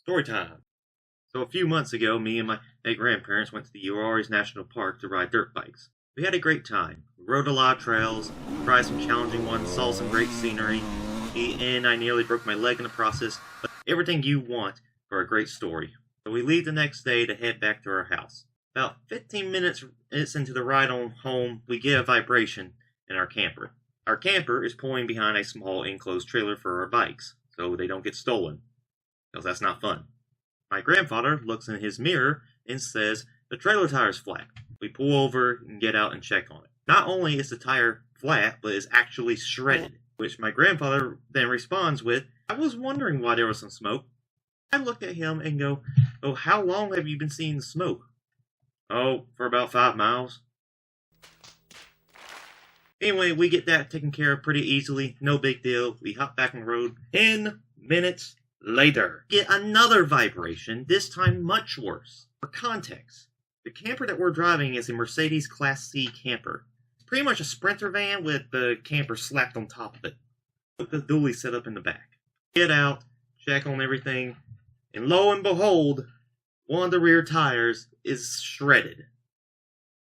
Storytime. So a few months ago, me and my grandparents went to the Ywharries National Park to ride dirt bikes. We had a great time. We rode a lot of trails, tried some challenging ones, saw some great scenery, and I nearly broke my leg in the process, but everything you want for a great story. So we leave the next day to head back to our house. About 15 minutes into the ride on home, we get a vibration in our camper. Our camper is pulling behind a small enclosed trailer for our bikes, so they don't get stolen, because that's not fun. My grandfather looks in his mirror and says, "The trailer tire's flat." We pull over and get out and check on it. Not only is the tire flat, but it's actually shredded, which my grandfather then responds with, "I was wondering why there was some smoke." I look at him and go, "Oh, how long have you been seeing the smoke?" "Oh, for about 5 miles. Anyway, we get that taken care of pretty easily. No big deal. We hop back on the road. 10 minutes later, get another vibration, this time much worse. For context, the camper that we're driving is a Mercedes Class C camper. It's pretty much a Sprinter van with the camper slapped on top of it, with the dually set up in the back. Get out, check on everything, and lo and behold, one of the rear tires is shredded.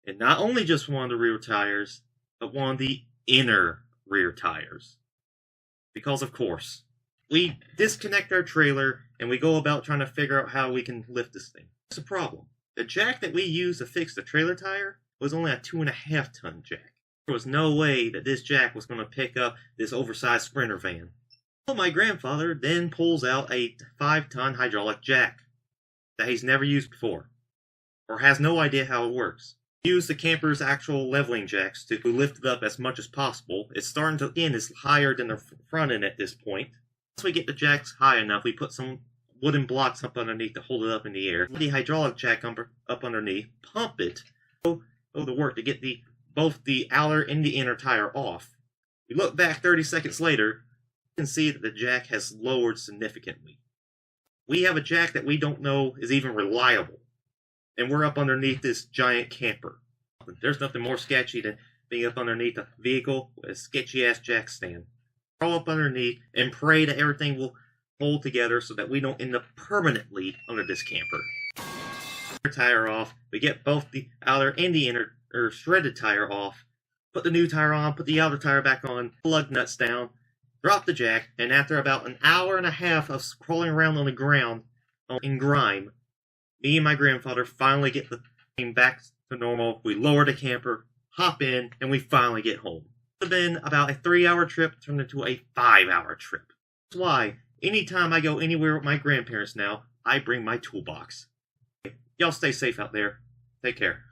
And not only just one of the rear tires, but one of the inner rear tires. Because of course, we disconnect our trailer and we go about trying to figure out how we can lift this thing. It's a problem. The jack that we used to fix the trailer tire was only a 2.5-ton jack. There was no way that this jack was going to pick up this oversized Sprinter van. So my grandfather then pulls out a 5-ton hydraulic jack that he's never used before, or has no idea how it works. Use the camper's actual leveling jacks to lift it up as much as possible. It's starting to end, it's higher than the front end at this point. Once we get the jacks high enough, we put some wooden blocks up underneath to hold it up in the air. The hydraulic jack up underneath, pump it, go to work to get both the outer and the inner tire off. We look back 30 seconds later, you can see that the jack has lowered significantly. We have a jack that we don't know is even reliable, and we're up underneath this giant camper. There's nothing more sketchy than being up underneath a vehicle with a sketchy-ass jack stand. Crawl up underneath and pray that everything will hold together so that we don't end up permanently under this camper. Tire off. We get both the outer and the inner shredded tire off. Put the new tire on, put the outer tire back on, plug nuts down, drop the jack, and after about an hour and a half of crawling around on the ground in grime, me and my grandfather finally get the thing back to normal. We lower the camper, hop in, and we finally get home. It would have been about a 3-hour trip turned into a 5-hour trip. That's why anytime I go anywhere with my grandparents now, I bring my toolbox. Y'all stay safe out there. Take care.